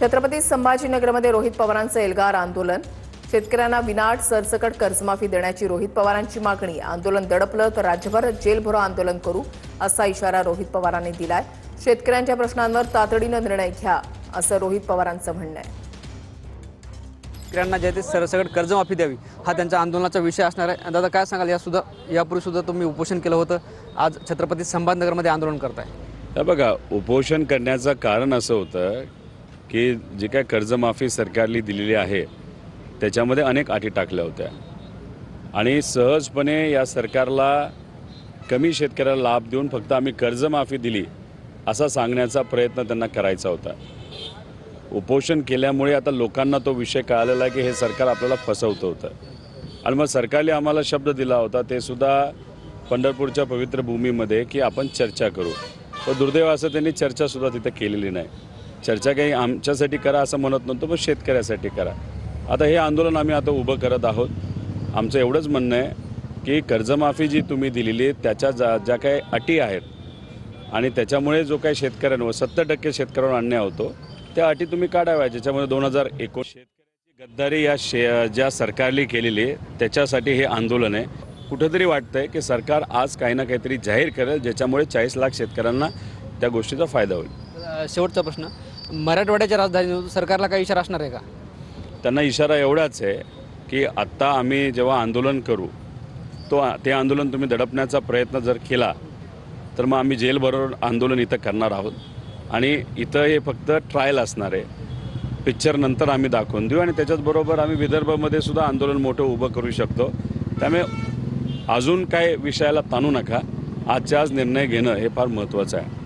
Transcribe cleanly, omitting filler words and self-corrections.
छत्रपती संभाजीनगरमध्ये रोहित पवारांचं एल्गार आंदोलन। शेतकऱ्यांना विनाट सरसकट कर्जमाफी देण्याची रोहित पवारांची मागणी। आंदोलन दडपलं तर राज्यभर जेलभरो आंदोलन करू असा इशारा रोहित पवारांनी दिलाय। शेतकऱ्यांच्या प्रश्नांवर तातडीने निर्णय घ्या असं रोहित पवारांचं म्हणणं आहे। शेतकऱ्यांना जे ते सरसकट कर्जमाफी द्यावी हा त्यांच्या आंदोलनाचा विषय असणार आहे। दादा काय सांगाल, यापूर्वी सुद्धा तुम्ही उपोषण केलं होतं, आज छत्रपती संभाजीनगरमध्ये आंदोलन करताय? बघा, उपोषण करण्याचं कारण असं होतं की जी काय कर्जमाफी सरकारने दिलेली आहे त्याच्यामध्ये अनेक अटी टाकल्या होत्या आणि सहजपणे या सरकारला कमी शेतकऱ्याला लाभ देऊन फक्त आम्ही कर्जमाफी दिली असा सांगण्याचा प्रयत्न त्यांना करायचा होता। उपोषण केल्यामुळे आता लोकांना तो विषय कळालेला आहे की हे सरकार आपल्याला फसवतं होतं आणि मग सरकारने आम्हाला शब्द दिला होता ते सुद्धा पंढरपूरच्या पवित्र भूमीमध्ये की आपण चर्चा करू, पण दुर्दैव असं त्यांनी चर्चासुद्धा तिथे केलेली नाही। चर्चा काही आमच्यासाठी करा असं म्हणत नव्हतं, पण शेतकऱ्यासाठी करा। आता हे आंदोलन आम्ही आता उभं करत आहोत। आमचं एवढंच म्हणणं आहे की कर्जमाफी जी तुम्ही दिलेली त्याच्या ज्या काही अटी आहेत आणि त्याच्यामुळे जो काही शेतकऱ्यांवर 70% शेतकऱ्यांवर अन्याय होतो त्या अटी तुम्ही काढाव्या, ज्याच्यामध्ये 2019 शेतकऱ्याची गद्दारी ज्या सरकारने केलेली त्याच्यासाठी हे आंदोलन आहे। कुठंतरी वाटतंय की सरकार आज काही ना काहीतरी जाहीर करेल ज्याच्यामुळे 40 लाख शेतकऱ्यांना त्या गोष्टीचा फायदा होईल। शेवटचा प्रश्न, मराठवाड्याच्या राजधानीवर सरकारला काही इशारा असणार आहे का? त्यांना इशारा एवढाच आहे की आत्ता आम्ही जेव्हा आंदोलन करू ते आंदोलन तुम्ही दडपण्याचा प्रयत्न जर केला तर मग आम्ही जेलबरोबर आंदोलन इथं करणार आहोत आणि इथं हे फक्त ट्रायल असणार आहे। पिक्चर नंतर आम्ही दाखवून देऊ आणि त्याच्याचबरोबर आम्ही विदर्भामध्ये सुद्धा आंदोलन मोठं उभं करू शकतो। त्यामुळे अजून काय विषयाला ताणू नका, आजच्या आज निर्णय घेणं हे फार महत्त्वाचं आहे।